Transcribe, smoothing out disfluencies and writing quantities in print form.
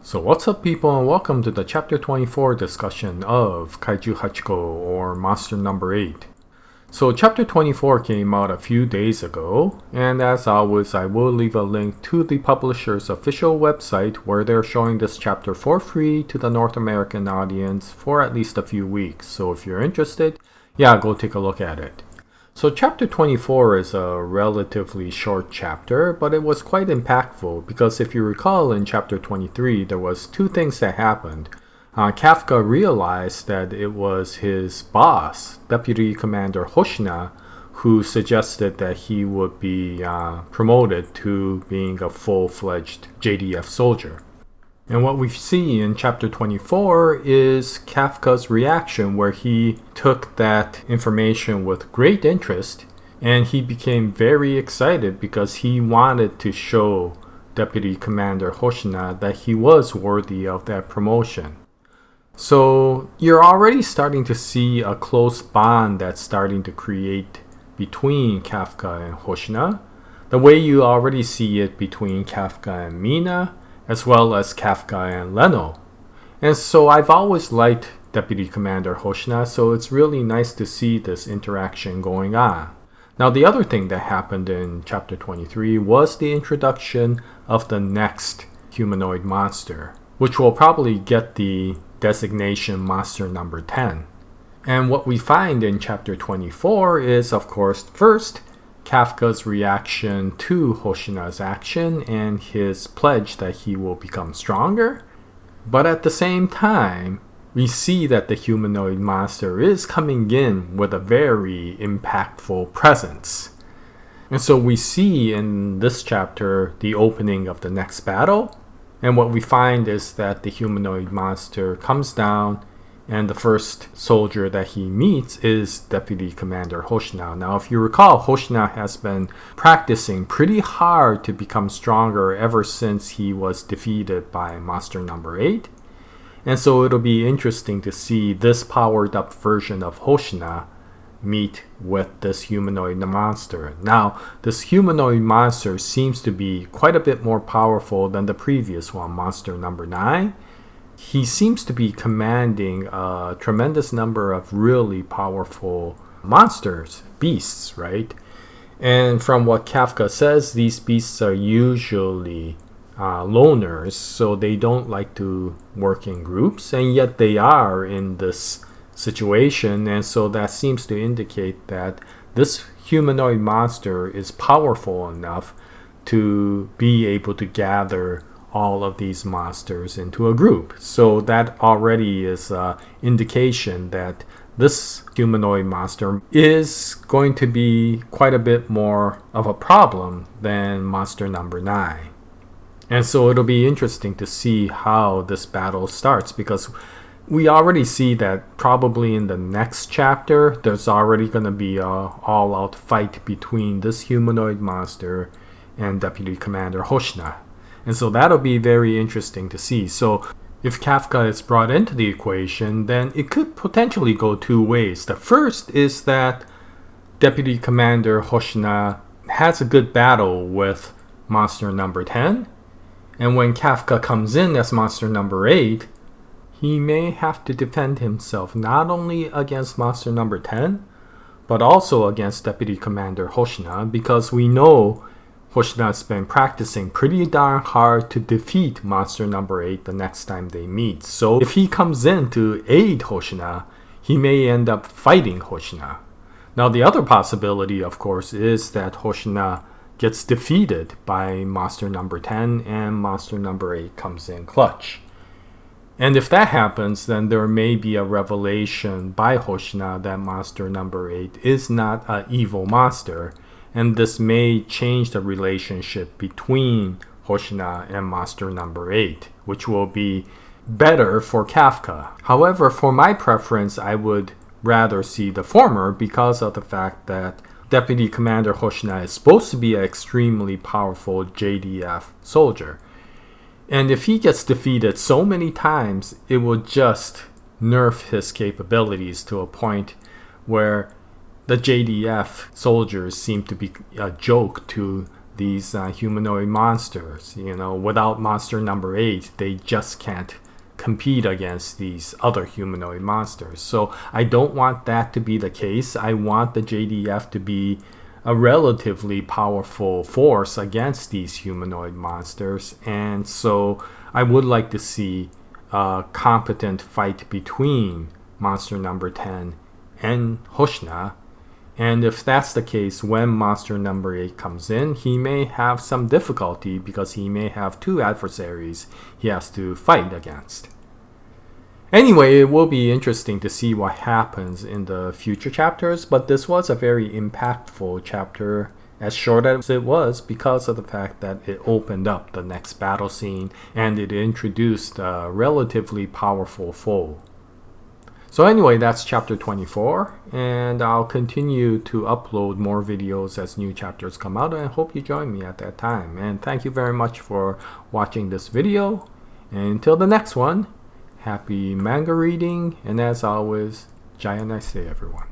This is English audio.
So what's up people, and welcome to the chapter 24 discussion of Kaiju 8 or Monster Number 8. So chapter 24 came out a few days ago, and as always I will leave a link to the publisher's official website where they're showing this chapter for free to the North American audience for at least a few weeks. So if you're interested, go take a look at it. So chapter 24 is a relatively short chapter, but it was quite impactful because if you recall in chapter 23 there was two things that happened. Kafka realized that it was his boss, Deputy Commander Hoshina, who suggested that he would be promoted to being a full-fledged JDF soldier. And what we see in chapter 24 is Kafka's reaction, where he took that information with great interest and he became very excited because he wanted to show Deputy Commander Hoshina that he was worthy of that promotion. So you're already starting to see a close bond that's starting to create between Kafka and Hoshina, the way you already see it between Kafka and Mina, as well as Kafka and Leno. And so I've always liked Deputy Commander Hoshina, so it's really nice to see this interaction going on. Now the other thing that happened in chapter 23 was the introduction of the next humanoid monster, which will probably get the designation monster number 10. And what we find in chapter 24 is, of course, first, Kafka's reaction to Hoshina's action and his pledge that he will become stronger. But at the same time, we see that the humanoid monster is coming in with a very impactful presence. And so we see in this chapter the opening of the next battle. And what we find is that the humanoid monster comes down, and the first soldier that he meets is Deputy Commander Hoshina. Now, if you recall, Hoshina has been practicing pretty hard to become stronger ever since he was defeated by Monster Number 8. And so it'll be interesting to see this powered up version of Hoshina meet with this humanoid monster. Now, this humanoid monster seems to be quite a bit more powerful than the previous one, Monster Number 9. He seems to be commanding a tremendous number of really powerful monsters, beasts, right? And from what Kafka says, these beasts are usually loners, so they don't like to work in groups, and yet they are in this situation, and so that seems to indicate that this humanoid monster is powerful enough to be able to gather all of these monsters into a group. So that already is an indication that this humanoid monster is going to be quite a bit more of a problem than Monster Number 9. And so it'll be interesting to see how this battle starts, because we already see that probably in the next chapter there's already going to be a all-out fight between this humanoid monster and Deputy Commander Hoshina. And so that'll be very interesting to see. So if Kafka is brought into the equation, then it could potentially go two ways. The first is that Deputy Commander Hoshina has a good battle with Monster Number 10. And when Kafka comes in as Monster Number 8, he may have to defend himself not only against Monster Number 10, but also against Deputy Commander Hoshina, because we know Hoshina's been practicing pretty darn hard to defeat Monster Number 8 the next time they meet. So if he comes in to aid Hoshina, he may end up fighting Hoshina. Now the other possibility, of course, is that Hoshina gets defeated by Monster Number 10 and Monster Number 8 comes in clutch. And if that happens, then there may be a revelation by Hoshina that Monster Number 8 is not an evil monster, and this may change the relationship between Hoshina and Monster Number 8, which will be better for Kafka. However, for my preference, I would rather see the former because of the fact that Deputy Commander Hoshina is supposed to be an extremely powerful JDF soldier. And if he gets defeated so many times, it will just nerf his capabilities to a point where the JDF soldiers seem to be a joke to these humanoid monsters. You know, without monster number 8, they just can't compete against these other humanoid monsters. So I don't want that to be the case. I want the JDF to be a relatively powerful force against these humanoid monsters, and so I would like to see a competent fight between monster number 10 and Hoshina. And if that's the case, when monster number 8 comes in, he may have some difficulty because he may have 2 adversaries he has to fight against. Anyway, it will be interesting to see what happens in the future chapters, but this was a very impactful chapter, as short as it was, because of the fact that it opened up the next battle scene and it introduced a relatively powerful foe. So anyway, that's chapter 24, and I'll continue to upload more videos as new chapters come out, and I hope you join me at that time. And thank you very much for watching this video, and until the next one, happy manga reading, and as always, Jaya, nice day everyone.